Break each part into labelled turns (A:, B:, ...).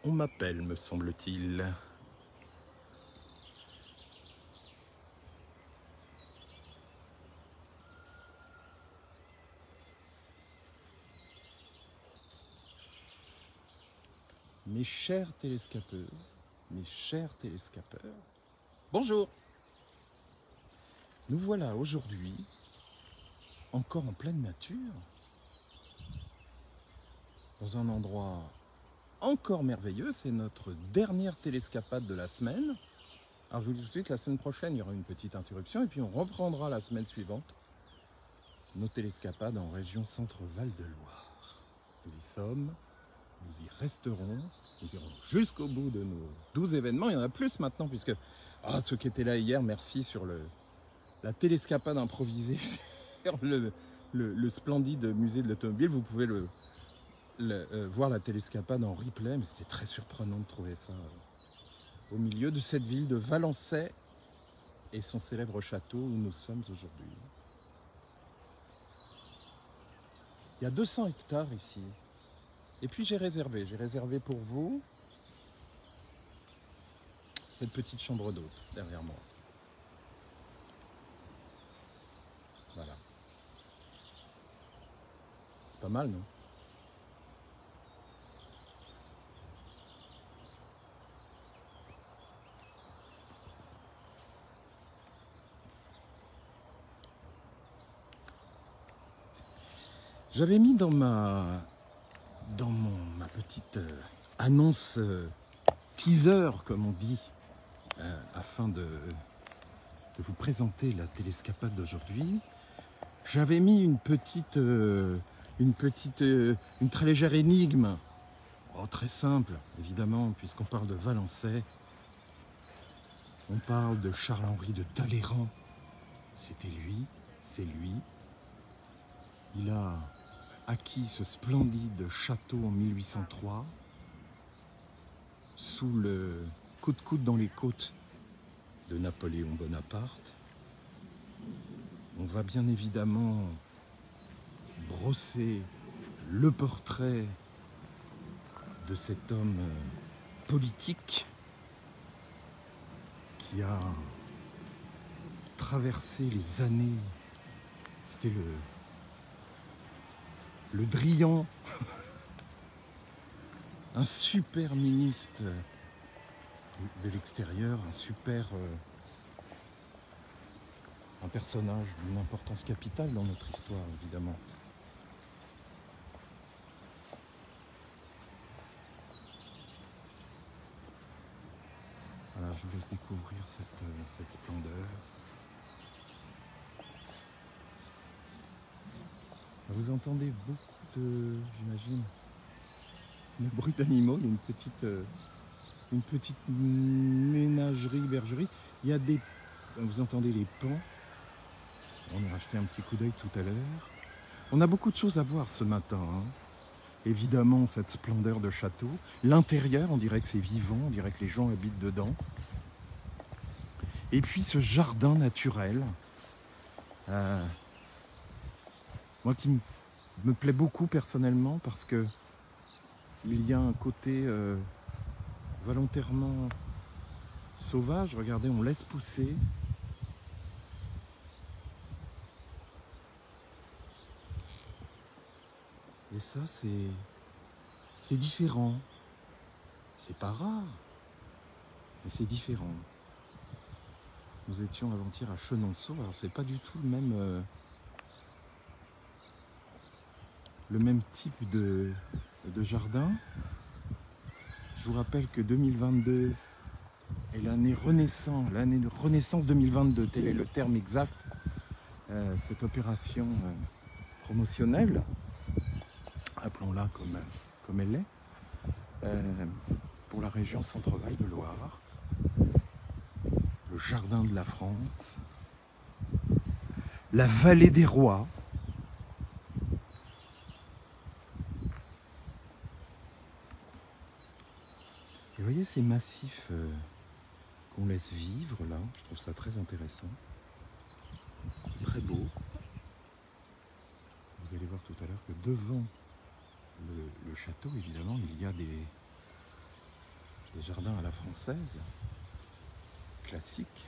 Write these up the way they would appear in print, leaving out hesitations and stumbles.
A: On m'appelle, me semble-t-il. Mes chères télescapeuses, mes chers télescapeurs, bonjour! Nous voilà aujourd'hui, encore en pleine nature, dans un endroit encore merveilleux. C'est notre dernière télescapade de la semaine. Alors je vous dis tout de suite, la semaine prochaine, il y aura une petite interruption et puis on reprendra la semaine suivante nos télescapades en région Centre-Val de Loire. Nous y sommes, nous y resterons, nous irons jusqu'au bout de nos 12 événements. Il y en a plus maintenant puisque ceux qui étaient là hier, merci sur la télescapade improvisée sur le splendide musée de l'automobile. Vous pouvez voir la télescapade en replay, mais c'était très surprenant de trouver ça au milieu de cette ville de Valençay et son célèbre château où nous sommes aujourd'hui. Il y a 200 hectares ici. Et puis j'ai réservé pour vous cette petite chambre d'hôte derrière moi. Voilà. C'est pas mal, non ? J'avais mis dans ma petite annonce teaser, comme on dit, afin de vous présenter la télescapade d'aujourd'hui. J'avais mis une très légère énigme, très simple évidemment, puisqu'on parle de Valençay. On parle de Charles-Henri de Talleyrand. C'était lui, c'est lui. Il a acquis ce splendide château en 1803, sous le coude-coude dans les côtes de Napoléon Bonaparte. On va bien évidemment brosser le portrait de cet homme politique qui a traversé les années. C'était le Drian, un super ministre de l'extérieur, un personnage d'une importance capitale dans notre histoire, évidemment. Voilà, je vous laisse découvrir cette splendeur. Vous entendez beaucoup j'imagine, de bruit d'animaux. Il y a une petite ménagerie, bergerie. Il y a vous entendez les paons. On ira jeter un petit coup d'œil tout à l'heure. On a beaucoup de choses à voir ce matin, hein. Évidemment, cette splendeur de château. L'intérieur, on dirait que c'est vivant, on dirait que les gens habitent dedans. Et puis ce jardin naturel. Moi qui me plaît beaucoup personnellement parce que il y a un côté volontairement sauvage. Regardez, on laisse pousser. Et ça, c'est différent. C'est pas rare, mais c'est différent. Nous étions avant-hier à Chenonceau. Alors c'est pas du tout le même type de jardin. Je vous rappelle que 2022 est l'année de Renaissance 2022, tel est le terme exact. Cette opération promotionnelle, appelons-la comme elle est, pour la région Centre-Val de Loire, le jardin de la France, la vallée des rois. Et vous voyez ces massifs qu'on laisse vivre là, je trouve ça très intéressant, très beau. Vous allez voir tout à l'heure que devant le château, évidemment, il y a des jardins à la française, classiques,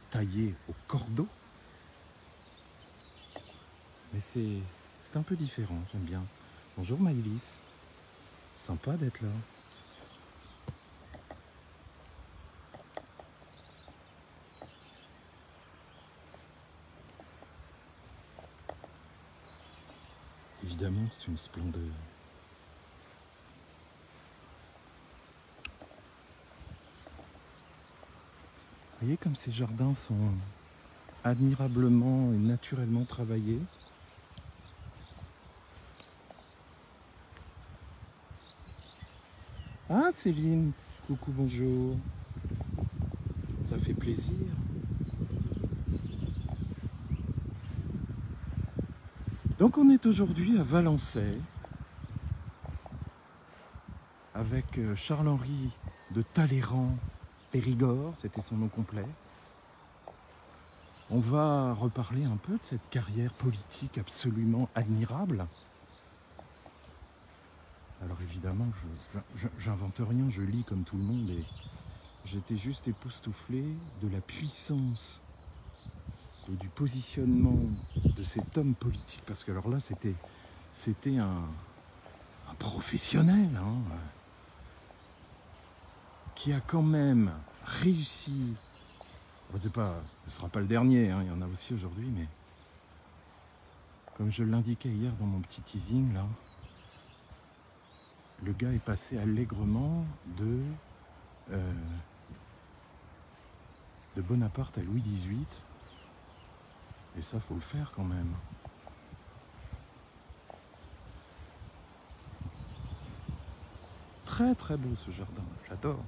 A: taillés au cordeau. Mais c'est un peu différent, j'aime bien. Bonjour Maëlys, sympa d'être là. Évidemment, c'est une splendeur. Vous voyez comme ces jardins sont admirablement et naturellement travaillés. Ah Céline, coucou, bonjour. Ça fait plaisir. Donc on est aujourd'hui à Valençay avec Charles-Henri de Talleyrand Périgord, c'était son nom complet. On va reparler un peu de cette carrière politique absolument admirable. Alors évidemment, j'invente rien, je lis comme tout le monde et j'étais juste époustouflé de la puissance et du positionnement de cet homme politique. Parce que alors là, c'était un professionnel, hein, qui a quand même réussi. Ce ne sera pas le dernier, hein, il y en a aussi aujourd'hui, mais comme je l'indiquais hier dans mon petit teasing, là, le gars est passé allègrement de Bonaparte à Louis XVIII. Et ça, faut le faire quand même. Très très beau ce jardin, j'adore.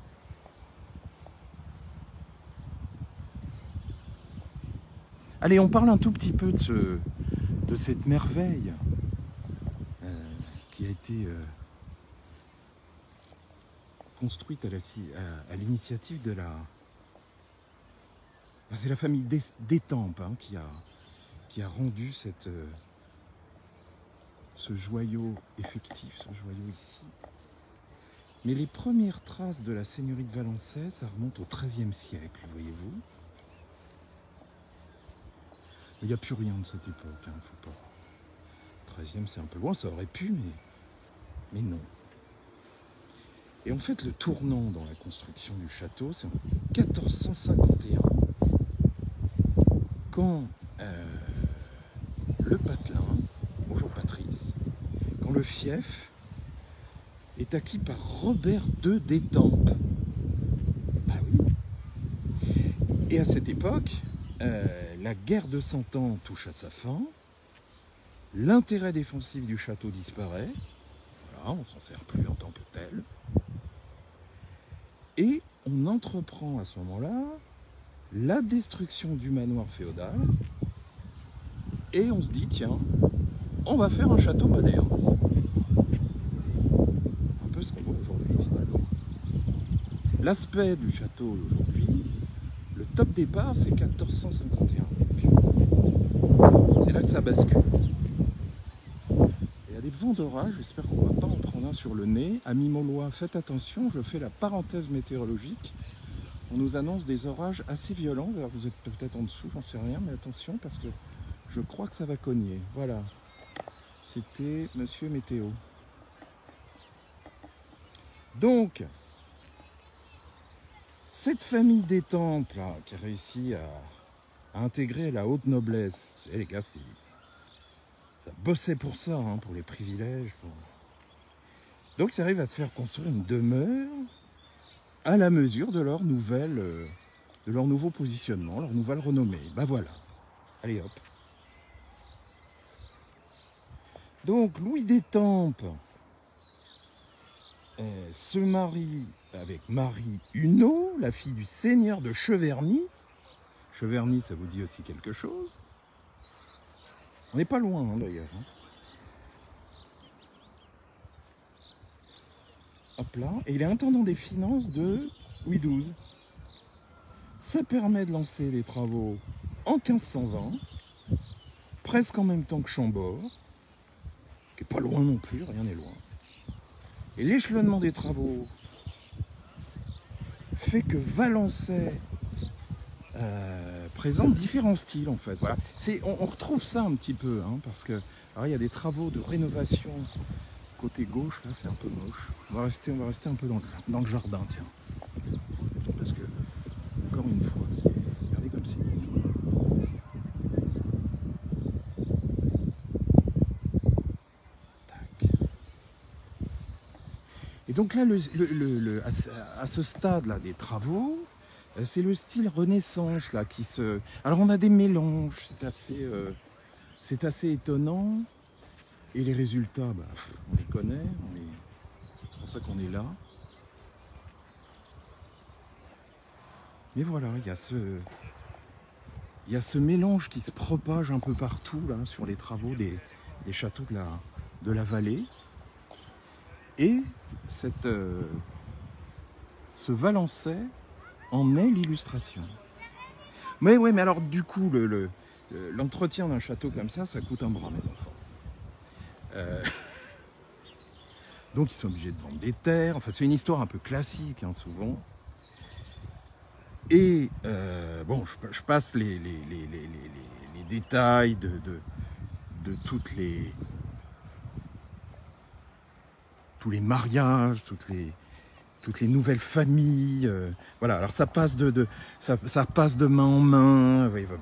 A: Allez, on parle un tout petit peu de cette merveille qui a été construite à l'initiative de la... C'est la famille d'Étampes, hein, qui a rendu ce joyau effectif, ce joyau ici. Mais les premières traces de la seigneurie de Valençay, ça remonte au XIIIe siècle, voyez-vous. Il n'y a plus rien de cette époque, hein, faut pas. 13e, c'est un peu loin, ça aurait pu, mais non. Et en fait, le tournant dans la construction du château, c'est en 1451, quand le patelin, bonjour Patrice, quand le fief est acquis par Robert II d'Étampes. Bah oui. Et à cette époque, la guerre de 100 ans touche à sa fin, l'intérêt défensif du château disparaît, voilà, on ne s'en sert plus en tant que tel, et on entreprend à ce moment-là la destruction du manoir féodal, et on se dit, tiens, on va faire un château moderne. Un peu ce qu'on voit aujourd'hui, finalement. L'aspect du château aujourd'hui, le top départ, c'est 1451. C'est là que ça bascule. Il y a des vents d'orage, j'espère qu'on ne va pas en prendre un sur le nez. Amis Maulois, faites attention, je fais la parenthèse météorologique. On nous annonce des orages assez violents. Vous êtes peut-être en dessous, j'en sais rien, mais attention parce que je crois que ça va cogner. Voilà. C'était Monsieur Météo. Donc, cette famille d'Étampes là, qui a réussi à intégrer la haute noblesse, vous savez les gars, ça bossait pour ça, hein, pour les privilèges. Donc ça arrive à se faire construire une demeure à la mesure de leur nouveau positionnement, leur nouvelle renommée. Ben voilà. Allez hop. Donc Louis d'Étampes se marie avec Marie Huneau, la fille du seigneur de Cheverny. Cheverny, ça vous dit aussi quelque chose? On n'est pas loin, hein, d'ailleurs. Hein. Hop là. Et il est intendant des finances de Louis XII. Ça permet de lancer les travaux en 1520, presque en même temps que Chambord, qui n'est pas loin non plus, rien n'est loin. Et l'échelonnement des travaux fait que Valençay présente différents styles en fait. Voilà. On retrouve ça un petit peu, hein, parce que alors, il y a des travaux de rénovation côté gauche, là c'est un peu moche. On va rester un peu dans le jardin, tiens. Parce que, encore une fois, regardez comme c'est mignon. Tac. Et donc là, à ce stade-là des travaux, c'est le style Renaissance là qui se. Alors on a des mélanges, c'est assez étonnant. Et les résultats, bah, on les connaît, c'est pour ça qu'on est là. Mais voilà, il y a ce mélange qui se propage un peu partout là sur les travaux des châteaux de la vallée. Et ce Valençay en est l'illustration. Mais oui, mais alors du coup, l'entretien d'un château comme ça coûte un bras, mes enfants. Donc ils sont obligés de vendre des terres. Enfin, c'est une histoire un peu classique, hein, souvent. Et bon, je passe les détails de tous les mariages, toutes les nouvelles familles. Voilà, alors ça passe ça passe de main en main. Oui, voilà.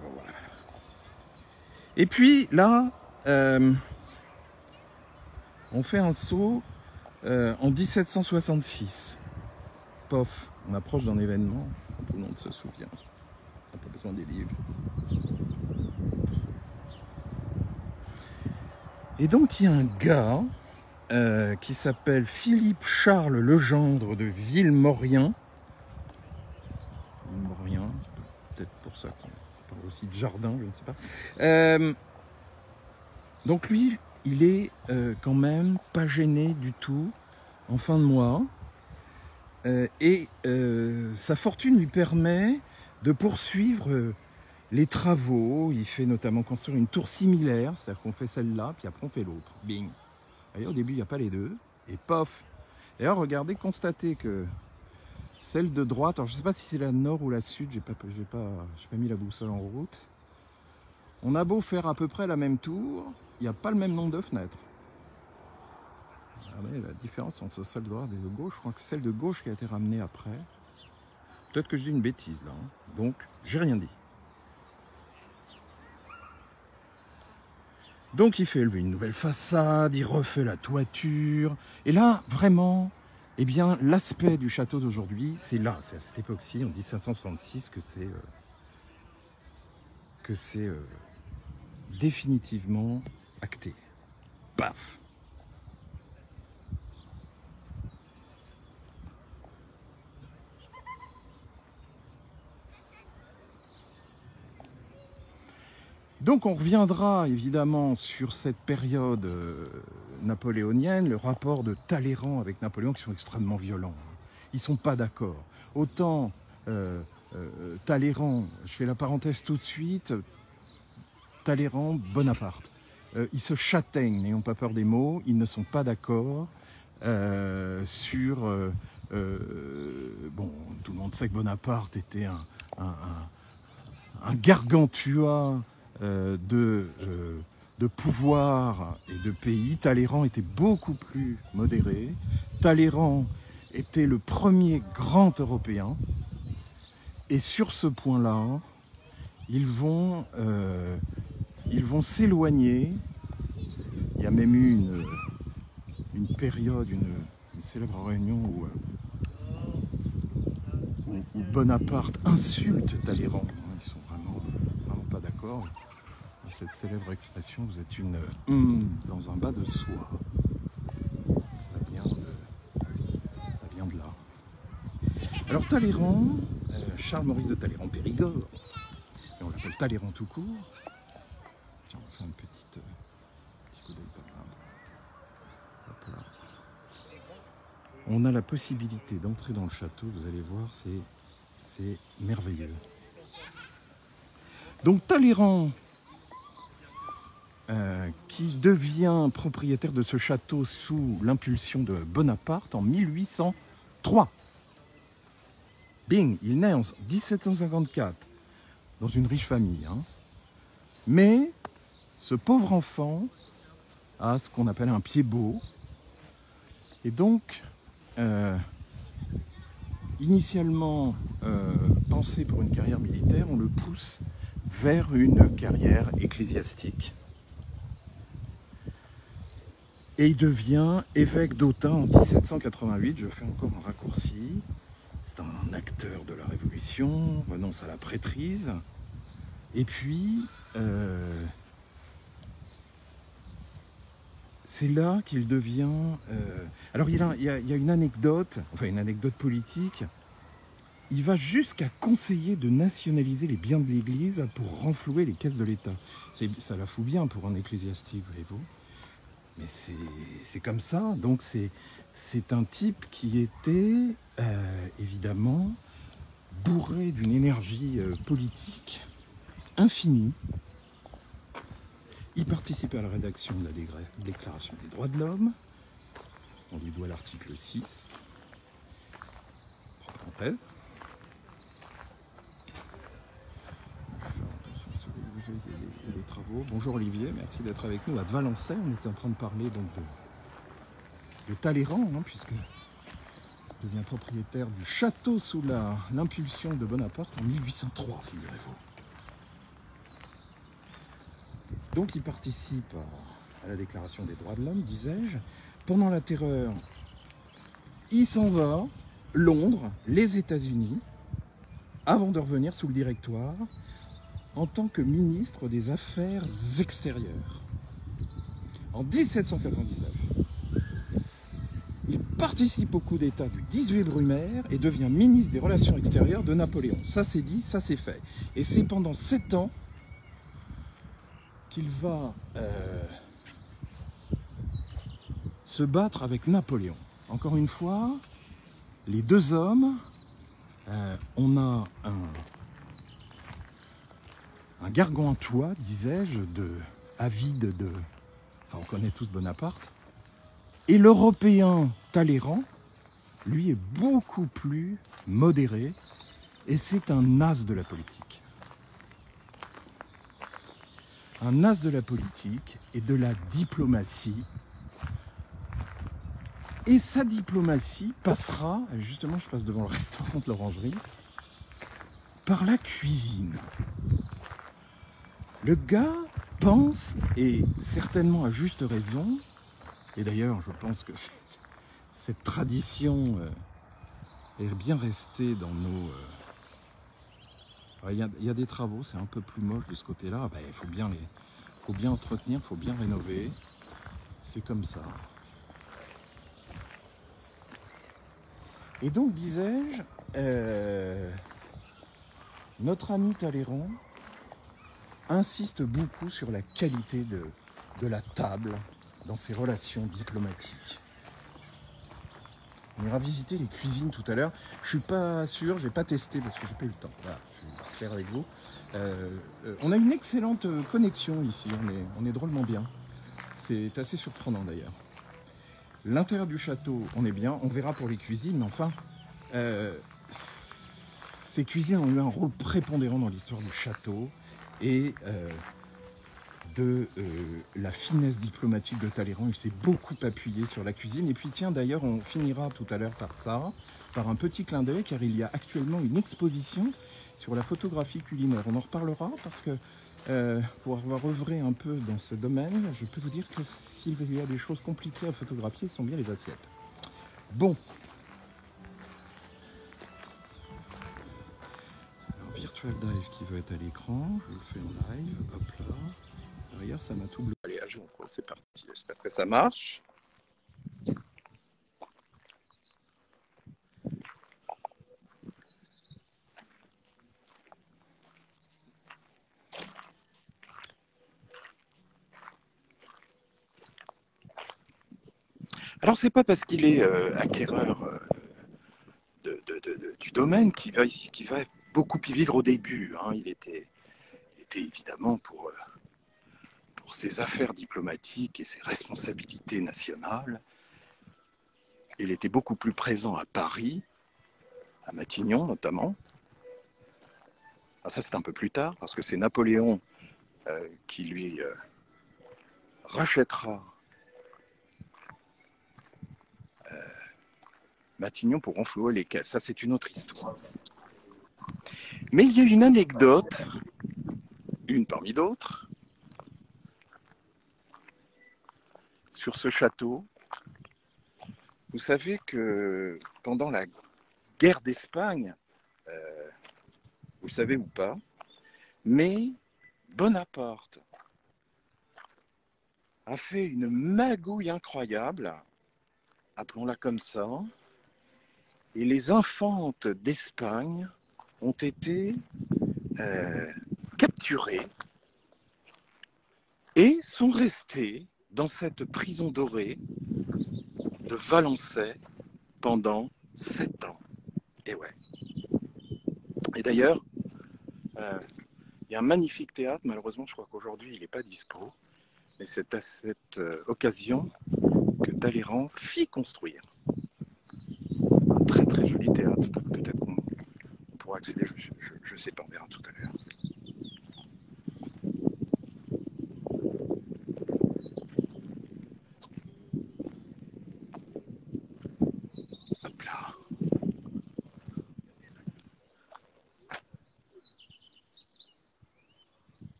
A: Et puis là, on fait un saut en 1766. Pof, on approche d'un événement dont tout le monde se souvient. On n'a pas besoin des livres. Et donc il y a un gars qui s'appelle Philippe Charles Legendre de Villemorien. Villemorien, c'est peut-être pour ça qu'on parle aussi de jardin, je ne sais pas. Donc lui, il est quand même pas gêné du tout en fin de mois. Et sa fortune lui permet de poursuivre les travaux. Il fait notamment construire une tour similaire, c'est-à-dire qu'on fait celle-là, puis après on fait l'autre. Bing. D'ailleurs, au début, il n'y a pas les deux. Et pof. D'ailleurs, regardez, constatez que celle de droite, alors je ne sais pas si c'est la nord ou la sud, j'ai pas mis la boussole en route. On a beau faire à peu près la même tour, il n'y a pas le même nombre de fenêtres. Regardez la différence entre celle de droite et de gauche. Je crois que c'est celle de gauche qui a été ramenée après. Peut-être que je dis une bêtise là. Hein. Donc, j'ai rien dit. Donc, il fait une nouvelle façade, il refait la toiture. Et là, vraiment, eh bien, l'aspect du château d'aujourd'hui, c'est là, c'est à cette époque-ci, en 1766, que c'est définitivement acté. Paf! Donc on reviendra évidemment sur cette période napoléonienne, le rapport de Talleyrand avec Napoléon qui sont extrêmement violents. Ils ne sont pas d'accord. Autant Talleyrand, je fais la parenthèse tout de suite, Talleyrand, Bonaparte. Ils se châtaignent, n'ayons pas peur des mots, ils ne sont pas d'accord sur... bon, tout le monde sait que Bonaparte était un gargantua de pouvoir et de pays. Talleyrand était beaucoup plus modéré. Talleyrand était le premier grand Européen. Et sur ce point-là, ils vont s'éloigner. Il y a même eu une période, une célèbre réunion où Bonaparte insulte Talleyrand. Ils sont vraiment pas d'accord. Cette célèbre expression, vous êtes une dans un bas de soie. Ça vient de là. Alors Talleyrand, Charles-Maurice de Talleyrand-Périgord, et on l'appelle Talleyrand tout court. Tiens, on va faire un petit coup d'œil par là. Hop là. On a la possibilité d'entrer dans le château, vous allez voir, c'est merveilleux. Donc Talleyrand, qui devient propriétaire de ce château sous l'impulsion de Bonaparte en 1803. Bing, il naît en 1754 dans une riche famille. Hein. Mais ce pauvre enfant a ce qu'on appelle un pied beau. Et donc, initialement pensé pour une carrière militaire, on le pousse vers une carrière ecclésiastique. Et il devient évêque d'Autun en 1788, je fais encore un raccourci. C'est un acteur de la Révolution, renonce à la prêtrise. Et puis, c'est là qu'il devient... Alors, il y a une anecdote, enfin une anecdote politique. Il va jusqu'à conseiller de nationaliser les biens de l'Église pour renflouer les caisses de l'État. Ça la fout bien pour un ecclésiastique, voyez-vous. Mais c'est comme ça. Donc, c'est un type qui était, évidemment, bourré d'une énergie politique infinie. Il participait à la rédaction de la Déclaration des droits de l'homme. On lui doit l'article 6. Parenthèse. Les travaux. Bonjour Olivier, merci d'être avec nous à Valençay. On était en train de parler donc de Talleyrand, hein, puisque il devient propriétaire du château sous l'impulsion de Bonaparte en 1803, figurez-vous. Donc il participe à la Déclaration des droits de l'homme, disais-je. Pendant la Terreur, il s'en va, Londres, les États-Unis, avant de revenir sous le Directoire, en tant que ministre des Affaires extérieures. En 1799, il participe au coup d'État du 18 Brumaire et devient ministre des Relations extérieures de Napoléon. Ça c'est dit, ça c'est fait. Et c'est pendant 7 ans qu'il va se battre avec Napoléon. Encore une fois, les deux hommes, on a un gargantua, disais-je, avide de... Enfin, on connaît tous Bonaparte. Et l'Européen Talleyrand, lui, est beaucoup plus modéré. Et c'est un as de la politique. Un as de la politique et de la diplomatie. Et sa diplomatie passera, justement je passe devant le restaurant de l'Orangerie, par la cuisine. Le gars pense, et certainement à juste raison, et d'ailleurs je pense que cette tradition est bien restée dans nos... Il y a des travaux, c'est un peu plus moche de ce côté-là, il faut bien entretenir, il faut bien rénover, c'est comme ça. Et donc, disais-je, notre ami Talleyrand insiste beaucoup sur la qualité de la table dans ses relations diplomatiques. On ira visiter les cuisines tout à l'heure. Je ne suis pas sûr, je ne vais pas tester parce que je n'ai pas eu le temps. Voilà, je suis clair avec vous. On a une excellente connexion ici, on est drôlement bien. C'est assez surprenant d'ailleurs. L'intérieur du château, on est bien, on verra pour les cuisines, mais enfin, ces cuisines ont eu un rôle prépondérant dans l'histoire du château et de la finesse diplomatique de Talleyrand. Il s'est beaucoup appuyé sur la cuisine. Et puis tiens, d'ailleurs, on finira tout à l'heure par ça, par un petit clin d'œil, car il y a actuellement une exposition sur la photographie culinaire. On en reparlera parce que pour avoir œuvré un peu dans ce domaine, je peux vous dire que s'il y a des choses compliquées à photographier, ce sont bien les assiettes. Bon. Alors, Virtual Dive qui veut être à l'écran, je le fais en live, hop là. Derrière, ça m'a tout bloqué. Allez, à jour, quoi, c'est parti. J'espère que ça marche. Alors, c'est pas parce qu'il est acquéreur du domaine qui va beaucoup y vivre au début. Hein. Il était évidemment pour ses affaires diplomatiques et ses responsabilités nationales. Il était beaucoup plus présent à Paris à Matignon notamment. Alors ça c'est un peu plus tard, parce que c'est Napoléon qui lui rachètera Matignon pour renflouer les caisses. Ça c'est une autre histoire. Mais il y a une anecdote, une parmi d'autres, sur ce château. Vous savez que pendant la guerre d'Espagne, vous le savez ou pas, mais Bonaparte a fait une magouille incroyable, appelons-la comme ça, et les infantes d'Espagne ont été capturées et sont restées dans cette prison dorée de Valençay pendant 7 ans. Et ouais. Et d'ailleurs, il y a un magnifique théâtre, malheureusement je crois qu'aujourd'hui il n'est pas dispo, mais c'est à cette occasion que Talleyrand fit construire un très très joli théâtre. Peut-être qu'on pourra accéder, je sais pas, on verra tout à l'heure. Hop là.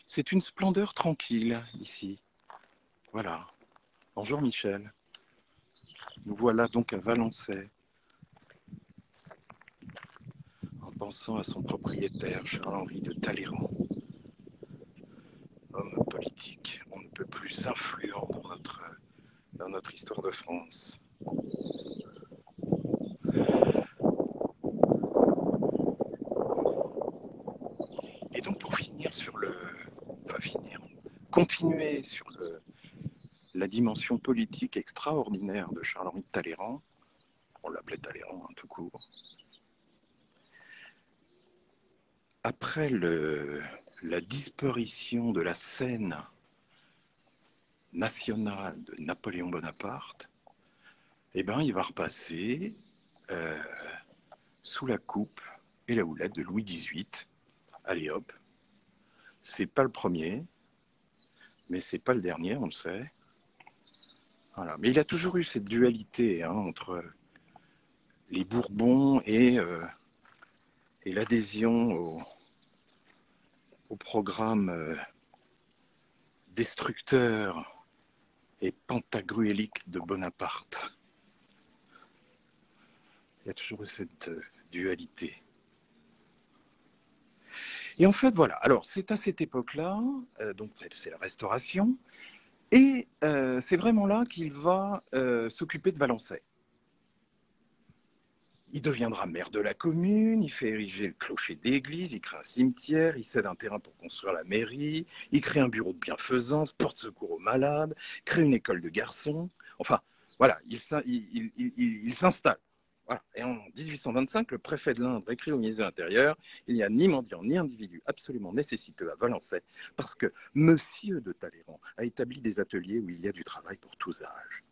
A: C'est une splendeur tranquille ici. Voilà. Bonjour Michel. Nous voilà donc à Valençay, en pensant à son propriétaire, Charles-Henri de Talleyrand. Homme politique, on ne peut plus influent dans notre histoire de France. Et donc pour finir sur le... Enfin finir, continuer sur la dimension politique extraordinaire de Charles-Henri de Talleyrand, on l'appelait Talleyrand hein, tout court, après la disparition de la scène nationale de Napoléon Bonaparte, eh ben, il va repasser sous la coupe et la houlette de Louis XVIII. Allez hop, c'est pas le premier, mais c'est pas le dernier, on le sait. Voilà. Mais il a toujours eu cette dualité hein, entre les Bourbons et l'adhésion au programme destructeur et pantagruélique de Bonaparte. Il y a toujours eu cette dualité. Et en fait, voilà. Alors, c'est à cette époque-là, donc c'est la Restauration, et c'est vraiment là qu'il va s'occuper de Valençay. Il deviendra maire de la commune, il fait ériger le clocher d'église, il crée un cimetière, il cède un terrain pour construire la mairie, il crée un bureau de bienfaisance, porte secours aux malades, crée une école de garçons. Enfin, voilà, il s'installe. Voilà. Et en 1825, le préfet de l'Indre écrit au ministre de l'Intérieur, il n'y a ni mendiant ni individu absolument nécessiteux à Valençay, parce que Monsieur de Talleyrand a établi des ateliers où il y a du travail pour tous âges.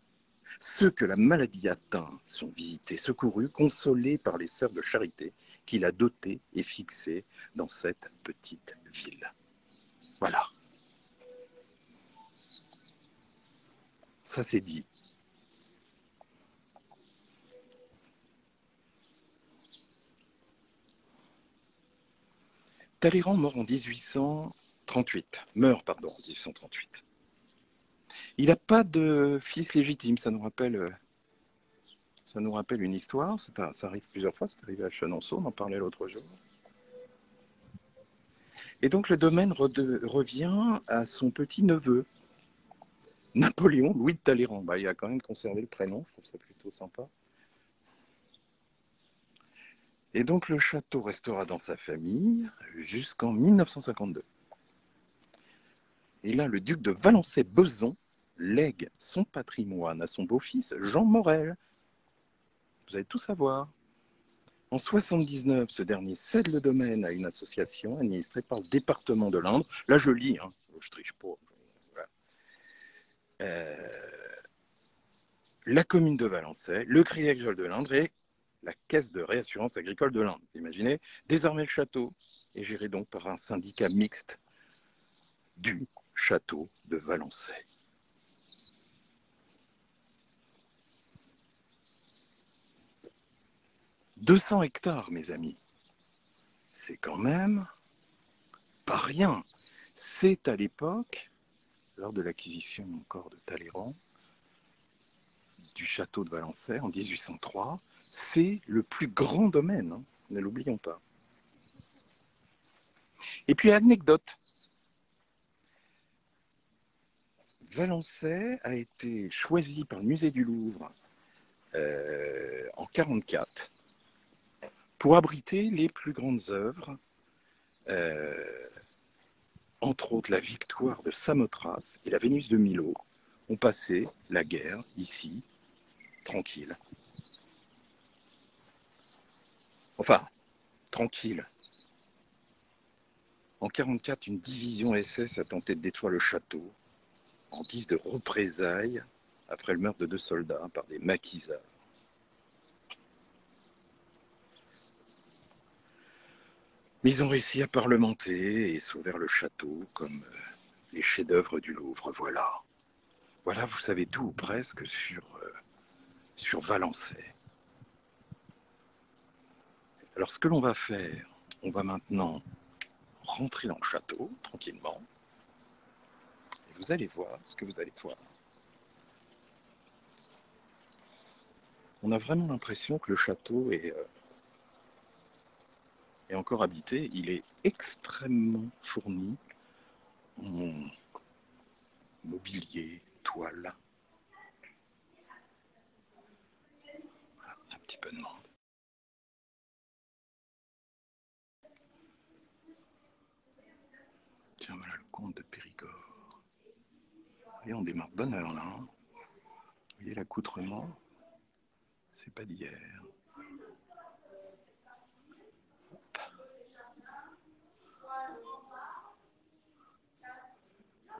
A: Ceux que la maladie atteint sont visités, secourus, consolés par les sœurs de charité qu'il a dotées et fixées dans cette petite ville. Voilà. Ça c'est dit. Talleyrand meurt en 1838. Meurt, pardon, en 1838. Il n'a pas de fils légitime, ça nous rappelle une histoire, ça arrive plusieurs fois, c'est arrivé à Chenonceau, on en parlait l'autre jour. Et donc le domaine revient à son petit-neveu, Napoléon Louis de Talleyrand. Bah, il a quand même conservé le prénom, je trouve ça plutôt sympa. Et donc le château restera dans sa famille jusqu'en 1952. Et là, le duc de Valençay-Besançon lègue son patrimoine à son beau-fils Jean Morel. Vous allez tout savoir. En 1979, ce dernier cède le domaine à une association administrée par le département de l'Indre. Là, je lis, hein, je triche pas. Voilà. la commune de Valençay, le Crédit Agricole de l'Indre et la Caisse de réassurance agricole de l'Indre. Imaginez, désormais le château est géré donc par un syndicat mixte du château de Valençay. « 200 hectares, mes amis, c'est quand même pas rien. C'est à l'époque, lors de l'acquisition encore de Talleyrand, du château de Valençay en 1803, c'est le plus grand domaine, hein, ne l'oublions pas. Et puis, anecdote, Valençay a été choisi par le musée du Louvre en 1944 pour abriter les plus grandes œuvres, entre autres la Victoire de Samothrace et la Vénus de Milo, ont passé la guerre ici, tranquille. Enfin, tranquille. En 1944, une division SS a tenté de détruire le château en guise de représailles après le meurtre de 2 soldats par des maquisards. Mais ils ont réussi à parlementer et sauvèrent le château comme les chefs-d'œuvre du Louvre. Voilà. Voilà, vous savez tout ou presque sur Valençay. Alors, ce que l'on va faire, on va maintenant rentrer dans le château, tranquillement. Et vous allez voir ce que vous allez voir. On a vraiment l'impression que le château est encore habité. Il est extrêmement fourni en mobilier, toile. Voilà, un petit peu de monde. Tiens, voilà le comte de Périgord. Et on démarre de bonne heure là. Hein. Vous voyez l'accoutrement, c'est pas d'hier.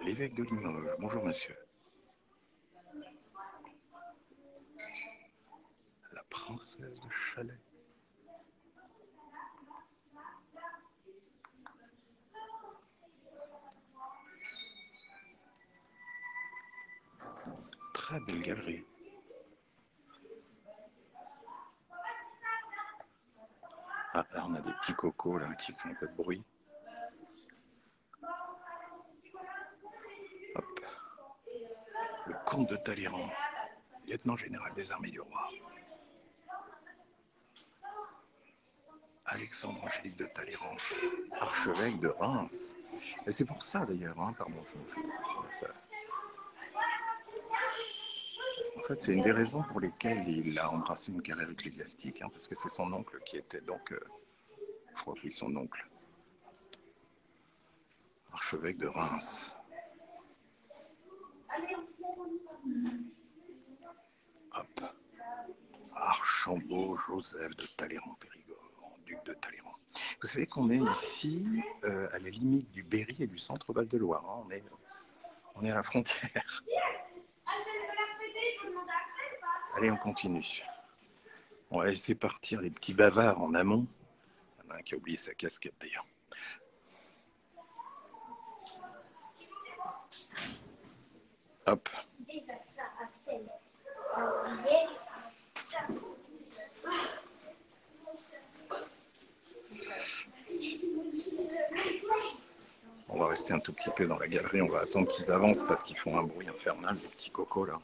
A: L'évêque de Limoges, bonjour monsieur. La princesse de Chalais. Très belle galerie. Ah, là on a des petits cocos là qui font un peu de bruit. Hop. Le comte de Talleyrand, lieutenant général des armées du roi. Alexandre Angélique de Talleyrand, archevêque de Reims. Et c'est pour ça d'ailleurs, hein, pardon, ça. En fait, c'est une des raisons pour lesquelles il a embrassé une carrière ecclésiastique, hein, parce que c'est son oncle qui était donc, je crois que oui, son oncle, archevêque de Reims. Hop. Archambault Joseph de Talleyrand-Périgord, duc de Talleyrand. Vous savez qu'on est ici à la limite du Berry et du centre Val-de-Loire. Hein. On est à la frontière. Allez, on continue. On va laisser partir les petits bavards en amont. Il y en a un qui a oublié sa casquette d'ailleurs. Hop. Déjà ça, Axel. On va rester un tout petit peu dans la galerie, on va attendre qu'ils avancent parce qu'ils font un bruit infernal, les petits cocos là.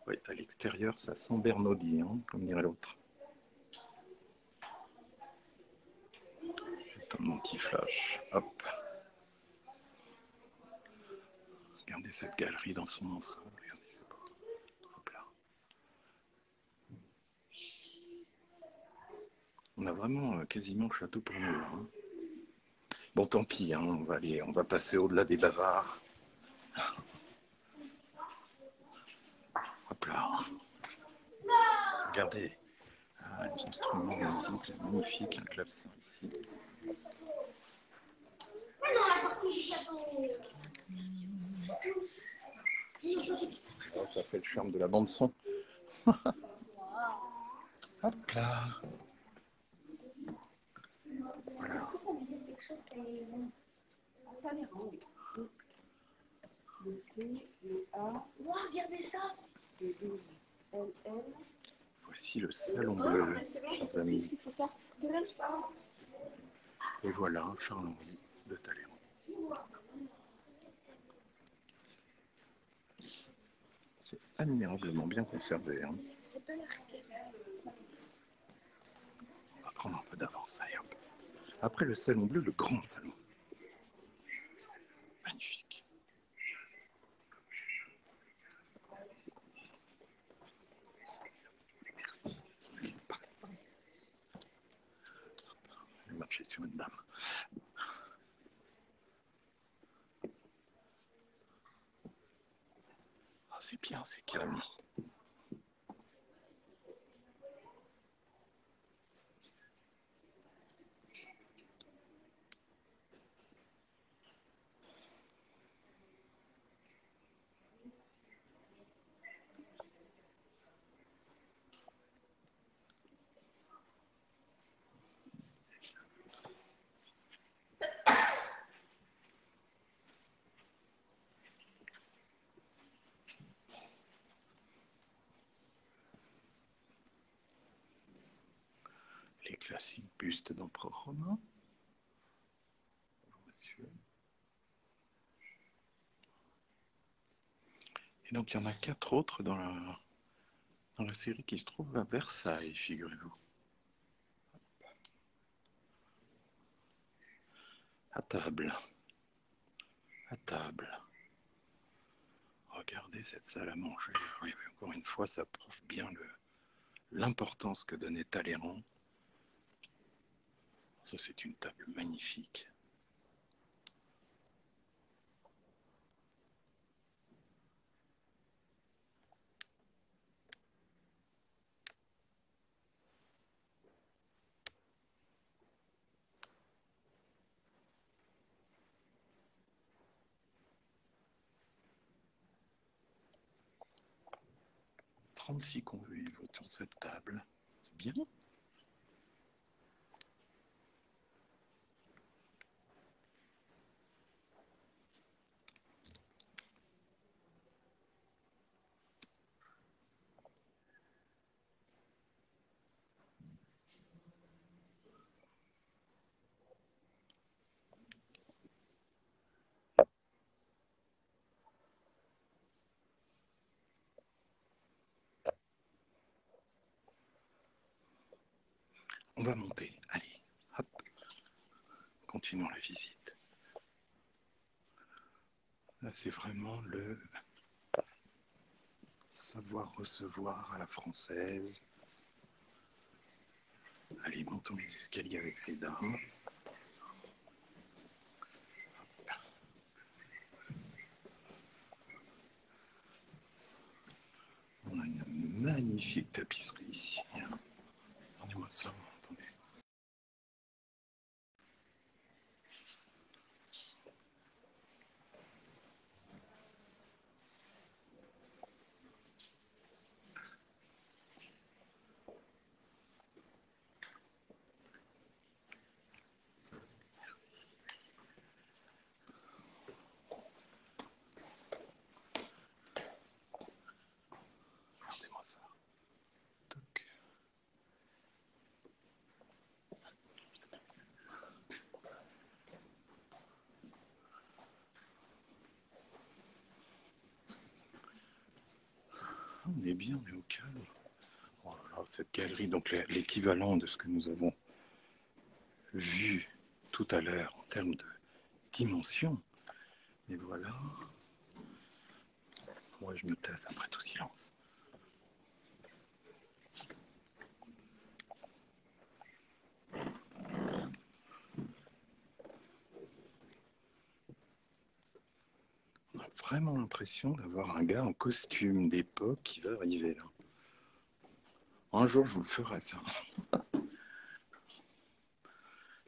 A: Oui, à l'extérieur, ça sent Bernaudie, hein, comme dirait l'autre. J'éteins mon petit flash. Hop. Regardez cette galerie dans son ensemble. Regardez, c'est beau. Hop là. On a vraiment quasiment le château pour nous. Hein. Bon, tant pis, hein, on va passer au-delà des bavards. Hop là. Regardez. Ah, les instruments de musique, magnifique, un clavecin ici. ça fait le charme de la bande son. Hop là. Voilà.
B: Regardez ça.
A: Voici le salon bleu, chers amis. Et voilà Charles-Henri de Talleyrand. C'est admirablement bien conservé. Hein. On va prendre un peu d'avance. Allez, hop. Après le salon bleu, le grand salon. Magnifique. Merci. Je vais marcher sur une dame. Ah, c'est bien, c'est calme. Les classiques bustes d'empereur romain. Bonjour monsieur. Et donc il y en a 4 autres dans la série qui se trouve à Versailles, figurez-vous. À table. À table. Regardez cette salle à manger. Oui, encore une fois, ça prouve bien l'importance que donnait Talleyrand. Ça, c'est une table magnifique. « 36 convives autour de cette table. C'est bien. On va monter. Allez, hop. Continuons la visite. Là, c'est vraiment le savoir-recevoir à la française. Allez, montons les escaliers avec ces dames. On a une magnifique tapisserie ici. Regardez-moi ça, attendez. Regardez-moi ça. Toc. On est bien, mais au calme. Oh là là, cette galerie, donc l'équivalent de ce que nous avons vu tout à l'heure en termes de dimension. Et voilà. Moi, je me taise après tout silence. On a vraiment l'impression d'avoir un gars en costume d'époque qui va arriver là. Un jour, je vous le ferai, ça.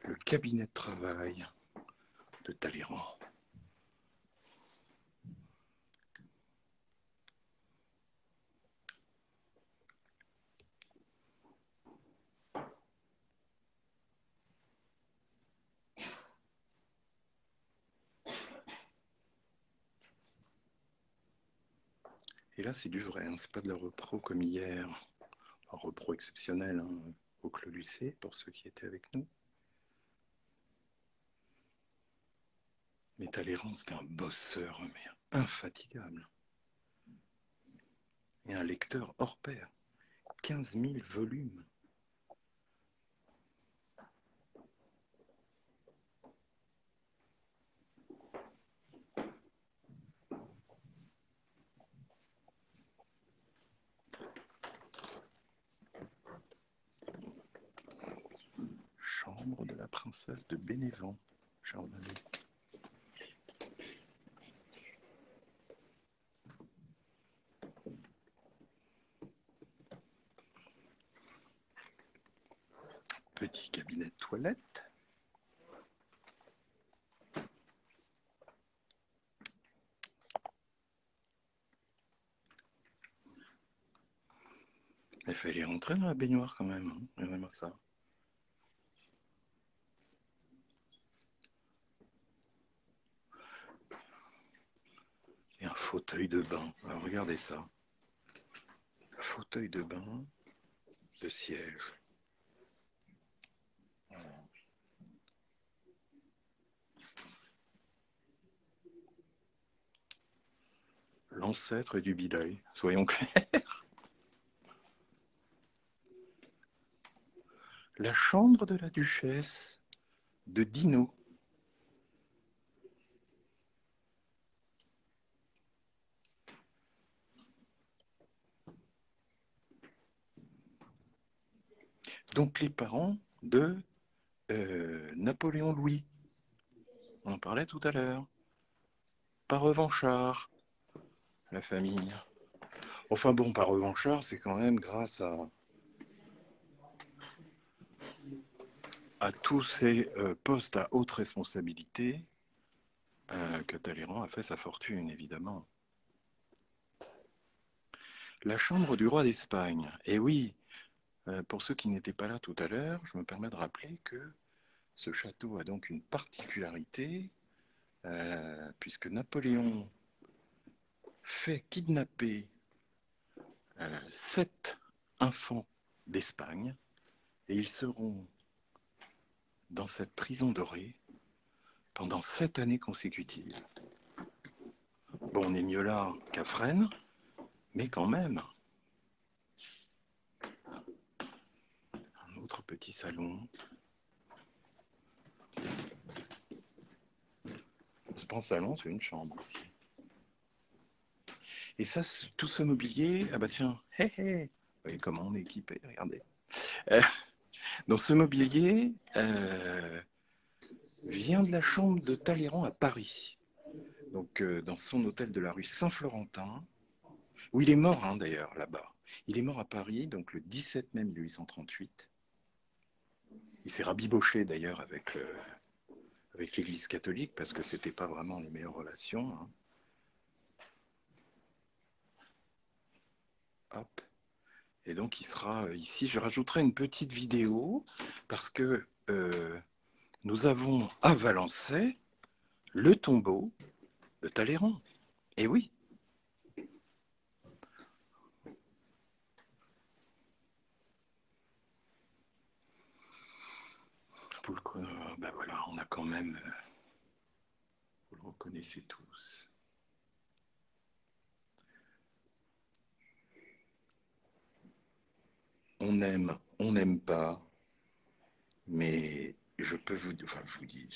A: Le cabinet de travail de Talleyrand. Et là, c'est du vrai, hein, c'est pas de la repro comme hier. Un repro exceptionnel, hein, au Clos Lucé, pour ceux qui étaient avec nous. Mais Talleyrand, c'était un bosseur, mais infatigable. Et un lecteur hors pair. 15 000 volumes. Chambre de la princesse de Bénévent, Chardonnay. Petit cabinet de toilette. Il fallait rentrer dans la baignoire quand même, hein. Regardez-moi ça. Et un fauteuil de bain. Alors regardez ça. Fauteuil de bain de siège. Voilà. L'ancêtre du bidet, soyons clairs. La chambre de la duchesse de Dino. Donc les parents de Napoléon Louis. On en parlait tout à l'heure. Pas revanchard, la famille. Enfin bon, pas revanchard, c'est quand même grâce à tous ces postes à haute responsabilité que Talleyrand a fait sa fortune, évidemment. La chambre du roi d'Espagne. Et oui, pour ceux qui n'étaient pas là tout à l'heure, je me permets de rappeler que ce château a donc une particularité, puisque Napoléon fait kidnapper 7 enfants d'Espagne, et ils seront dans cette prison dorée pendant 7 années consécutives. Bon, on est mieux là qu'à Fresnes, mais quand même. Un autre petit salon. C'est pas un salon, c'est une chambre aussi. Et ça, tout ce mobilier, ah bah tiens, hé hé, vous voyez comment on est équipé, regardez. Donc ce mobilier vient de la chambre de Talleyrand à Paris, donc dans son hôtel de la rue Saint-Florentin, où il est mort hein, d'ailleurs là-bas. Il est mort à Paris, donc le 17 mai 1838. Il s'est rabiboché d'ailleurs avec l'Église catholique parce que c'était pas vraiment les meilleures relations. Hein. Hop. Et donc il sera ici. Je rajouterai une petite vidéo parce que nous avons à Valençay le tombeau de Talleyrand. Et oui. Ben voilà, on a quand même, vous le reconnaissez tous. On n'aime pas, mais je peux vous dire, enfin je vous dis,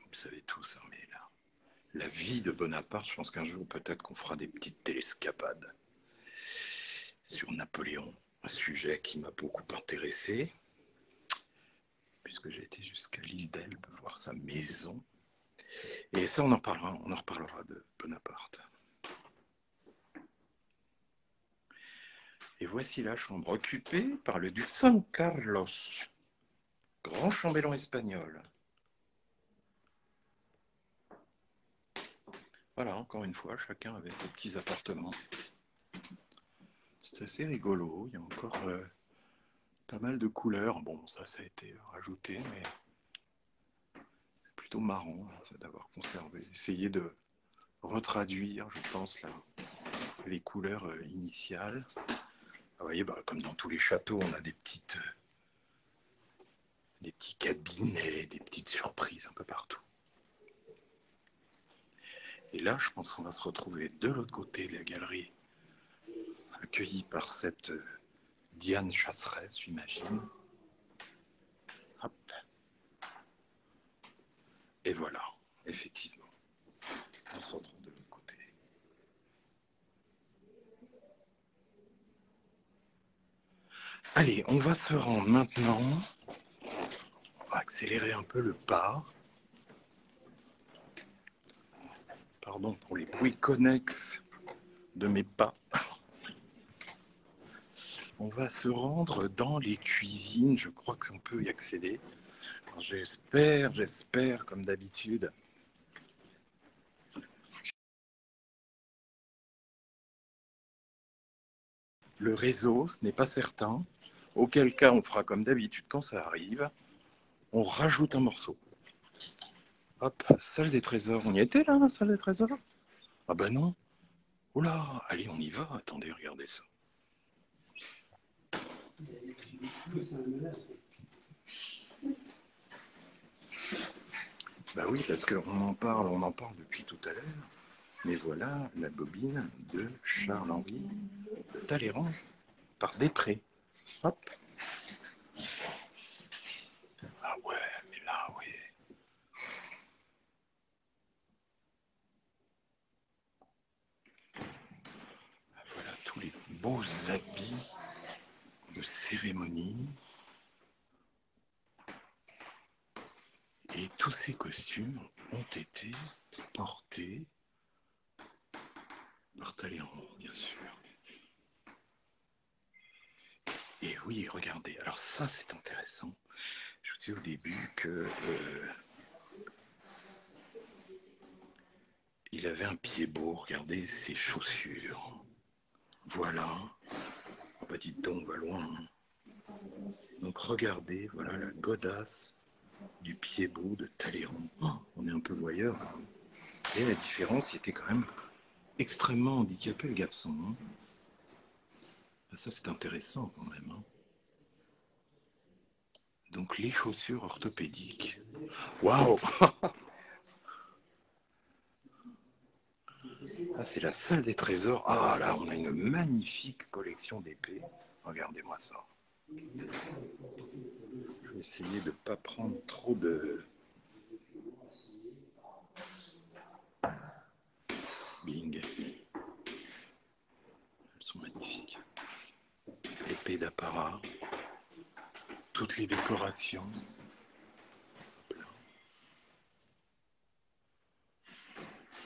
A: vous savez tous, hein, mais là, la vie de Bonaparte, je pense qu'un jour peut-être qu'on fera des petites télescapades sur Napoléon, un sujet qui m'a beaucoup intéressé, puisque j'ai été jusqu'à l'île d'Elbe voir sa maison. Et ça, on en reparlera de Bonaparte. Et voici la chambre occupée par le duc San Carlos, grand chambellan espagnol. Voilà, encore une fois, chacun avait ses petits appartements. C'est assez rigolo, il y a encore pas mal de couleurs. Bon, ça a été rajouté, mais c'est plutôt marrant hein, d'avoir conservé. Essayer de retraduire, je pense, les couleurs initiales. Vous voyez, comme dans tous les châteaux, on a des petits cabinets, des petites surprises un peu partout. Et là, je pense qu'on va se retrouver de l'autre côté de la galerie, accueilli par cette Diane chasseresse, j'imagine. Hop. Et voilà, effectivement, on se retrouve de l'autre côté. Allez, on va se rendre maintenant. On va accélérer un peu le pas. Pardon pour les bruits connexes de mes pas. On va se rendre dans les cuisines. Je crois qu'on peut y accéder. J'espère, comme d'habitude. Le réseau, ce n'est pas certain. Auquel cas, on fera comme d'habitude quand ça arrive. On rajoute un morceau. Hop, salle des trésors. On y était là, la salle des trésors? Ah ben non. Oula, allez, on y va. Attendez, regardez ça. Bah oui, parce qu'on en parle depuis tout à l'heure. Mais voilà la bobine de Charles-Henri Talleyrand par Després. Hop. Ah ouais, mais là, oui. Voilà tous les beaux habits de cérémonie. Et tous ces costumes ont été portés par Talleyrand, bien sûr. Et oui, regardez, alors ça c'est intéressant. Je vous disais au début que il avait un pied beau, regardez ses chaussures. Voilà. Oh bah dites donc, on va loin. Hein. Donc regardez, voilà la godasse du pied beau de Talleyrand. Oh, on est un peu voyeur. Et la différence, il était quand même extrêmement handicapé le garçon. Hein. Ça c'est intéressant quand même. Hein. Donc les chaussures orthopédiques. Waouh. Ah, c'est la salle des trésors. Ah là, on a une magnifique collection d'épées. Regardez-moi ça. Je vais essayer de ne pas prendre trop de... Bing. Elles sont magnifiques. Épées d'apparat. Toutes les décorations.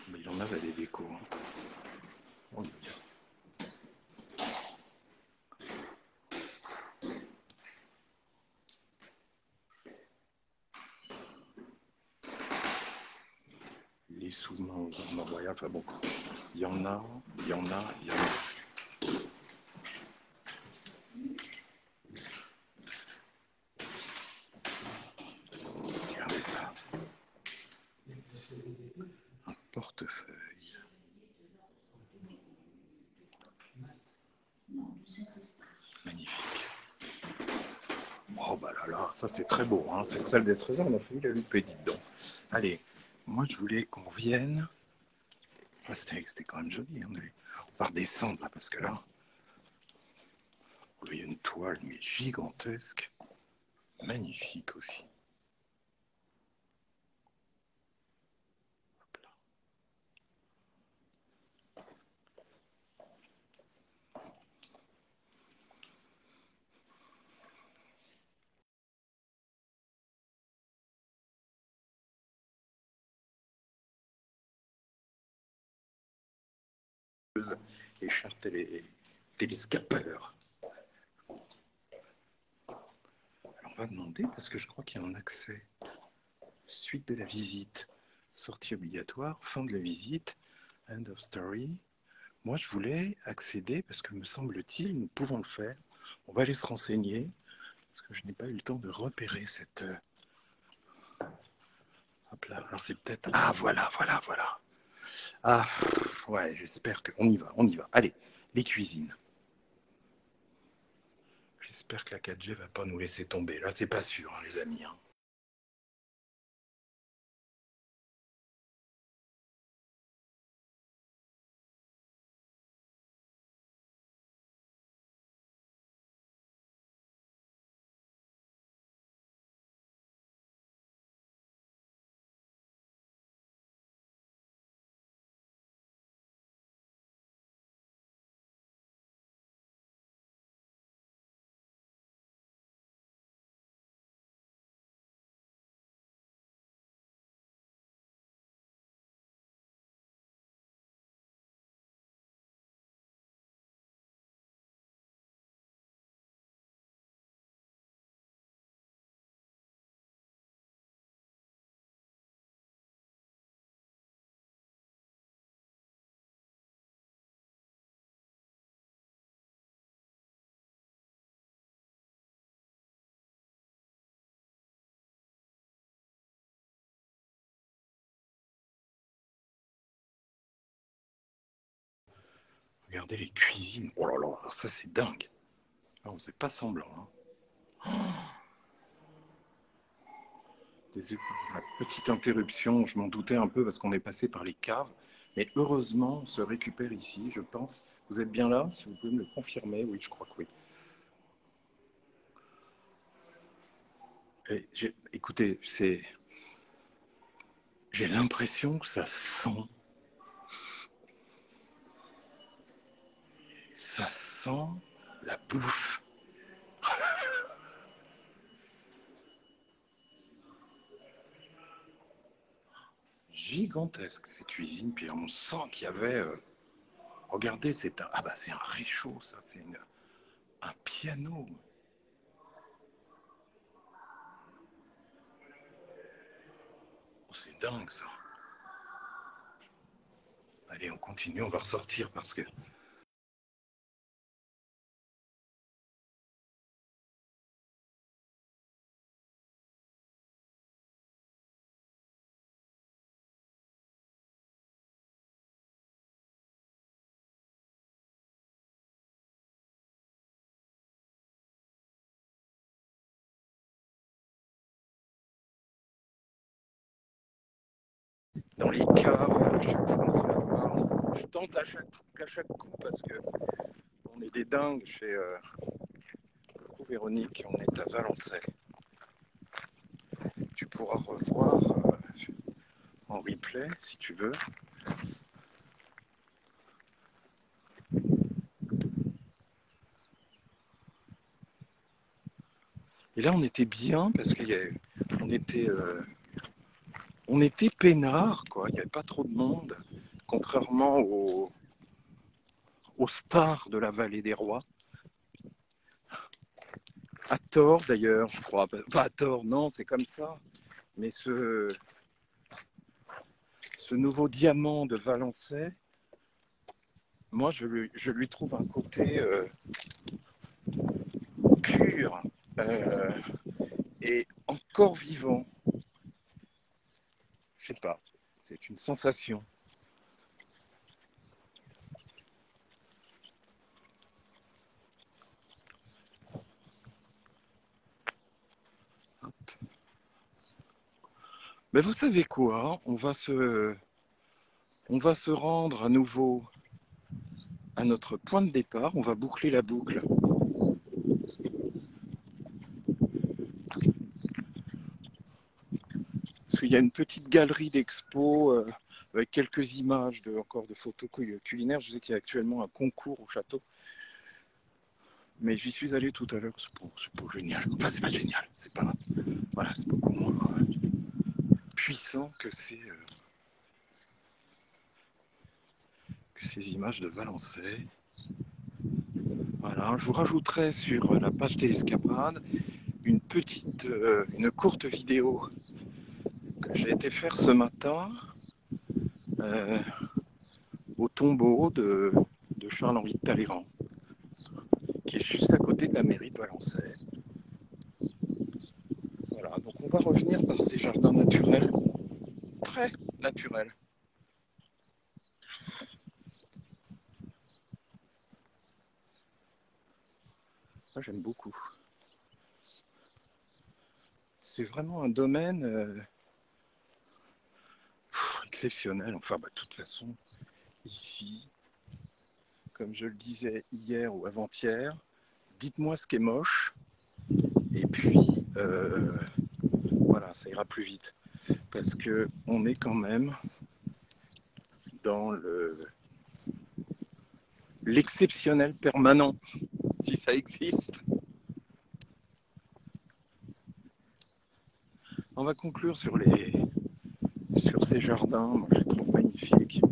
A: Mais il y en avait des décos. Hein. Oh, les sous-mains aux armes royales. Enfin bon, il y en a. Regardez ça. Un portefeuille. Magnifique. Oh bah là là, ça c'est très beau. Hein. Cette salle des trésors, on a failli la louper, dites donc. Allez, moi je voulais qu'on revienne. Oh, c'était quand même joli. Hein. On va redescendre là, parce que là, il y a une toile mais gigantesque. Magnifique aussi. Les chers télescapeurs. Alors on va demander, parce que je crois qu'il y a un accès. Suite de la visite, sortie obligatoire, fin de la visite, end of story. Moi, je voulais accéder, parce que me semble-t-il, nous pouvons le faire. On va aller se renseigner, parce que je n'ai pas eu le temps de repérer cette... Hop là, alors c'est peut-être... Ah, voilà. Ah, ouais, j'espère qu'on y va, on y va. Allez, les cuisines. J'espère que la 4G va pas nous laisser tomber. Là, c'est pas sûr, hein, les amis. Hein. Regardez les cuisines. Oh là là, ça c'est dingue. Là, on faisait pas semblant. Hein. Désolé pour la petite interruption, je m'en doutais un peu parce qu'on est passé par les caves. Mais heureusement, on se récupère ici, je pense. Vous êtes bien là? Si vous pouvez me le confirmer, oui, je crois que oui. Et écoutez, j'ai l'impression que ça sent la bouffe. Gigantesque ces cuisines, puis on sent qu'il y avait. Regardez, c'est un réchaud, ça, un piano. Oh, c'est dingue ça. Allez, on continue, on va ressortir parce que. Dans les caves, à chaque fois on se fait avoir. Je tente à chaque coup parce que on est des dingues chez Véronique, on est à Valençay. Tu pourras revoir en replay si tu veux. Et là on était bien parce qu'on était, on était peinard, quoi. Il n'y avait pas trop de monde, contrairement aux stars de la vallée des rois. À tort d'ailleurs, je crois. Enfin, à tort, non, c'est comme ça. Mais ce nouveau diamant de Valençay, moi, je lui trouve un côté pur euh, et encore vivant. Je sais pas, c'est une sensation. Mais vous savez quoi? On va se rendre à nouveau à notre point de départ. On va boucler la boucle. Parce qu'il y a une petite galerie d'expo avec quelques images encore de photos culinaires. Je sais qu'il y a actuellement un concours au château. Mais j'y suis allé tout à l'heure. C'est pas génial. Enfin, c'est pas génial. Voilà, c'est beaucoup moins puissant que ces images de Valençay. Voilà, je vous rajouterai sur la page Télescapade une courte vidéo que j'ai été faire ce matin euh, au tombeau de Charles-Henri de Talleyrand, qui est juste à côté de la mairie de Valençay. Voilà, donc on va revenir par ces jardins naturels, très naturels. Moi, j'aime beaucoup. C'est vraiment un domaine exceptionnel. Enfin, de toute façon, ici, comme je le disais hier ou avant-hier, dites-moi ce qui est moche, et puis voilà, ça ira plus vite. Parce que on est quand même dans l'exceptionnel permanent, si ça existe. On va conclure sur ces jardins. Moi, je les trouve magnifiques. Il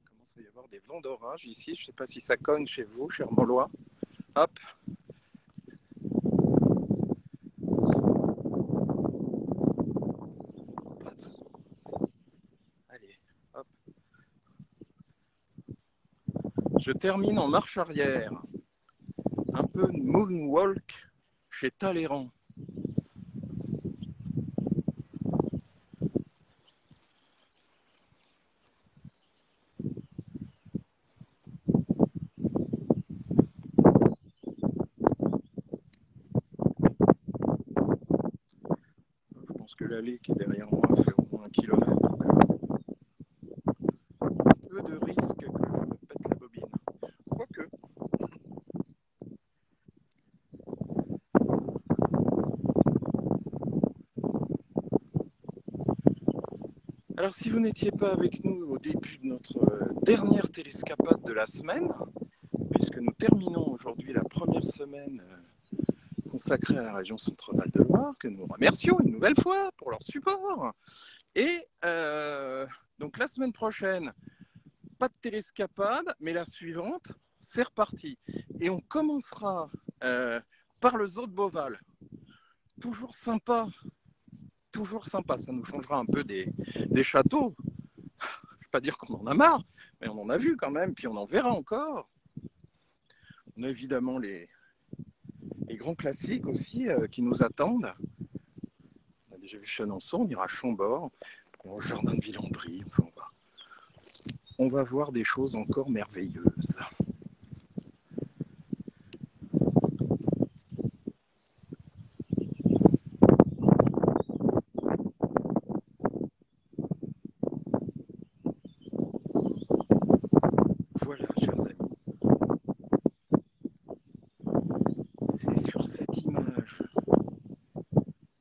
A: commence à y avoir des vents d'orage ici. Je ne sais pas si ça cogne chez vous, cher Maulois. Hop. Allez, hop. Je termine en marche arrière. Un peu de moonwalk chez Talleyrand. Je pense que l'allée qui est derrière moi fait au moins 1 kilomètre. Peu de risque que je me pète la bobine. Quoique. Alors si vous n'étiez pas avec nous au début de notre dernière télescapade de la semaine, puisque nous terminons aujourd'hui la première semaine consacrée à la région Centre-Val de Loire, que nous remercions une nouvelle fois pour leur support. Et donc la semaine prochaine, pas de télescapade, mais la suivante, c'est reparti. Et on commencera par le zoo de Beauval. Toujours sympa, ça nous changera un peu des châteaux. Je ne vais pas dire qu'on en a marre, mais on en a vu quand même, puis on en verra encore. On a évidemment les grands classiques aussi qui nous attendent. On a déjà vu Chenonceau, on ira à Chambord, au jardin de Villandry. Enfin, on va voir des choses encore merveilleuses. Voilà, chers amis. C'est sur cette image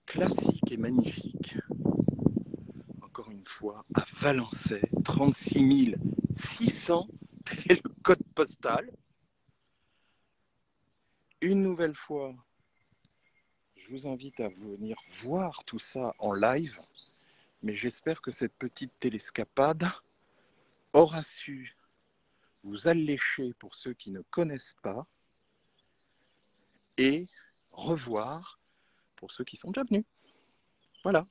A: classique et magnifique, encore une fois, à Valençay, 36 600, tel est le code postal. Une nouvelle fois, je vous invite à venir voir tout ça en live, mais j'espère que cette petite télescapade aura su vous allécher pour ceux qui ne connaissent pas et revoir pour ceux qui sont déjà venus. Voilà.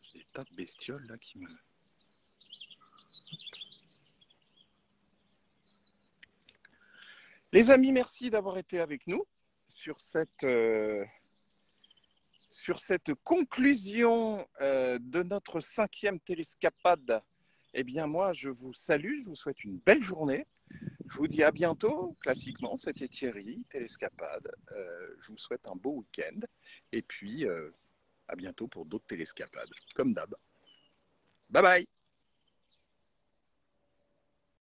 A: J'ai des tas de bestioles là qui me... Les amis, merci d'avoir été avec nous sur cette conclusion de notre 5e télescapade. Eh bien, moi, je vous salue, je vous souhaite une belle journée. Je vous dis à bientôt. Classiquement, c'était Thierry, télescapade. Je vous souhaite un beau week-end. Et puis, à bientôt pour d'autres télescapades, comme d'hab. Bye bye!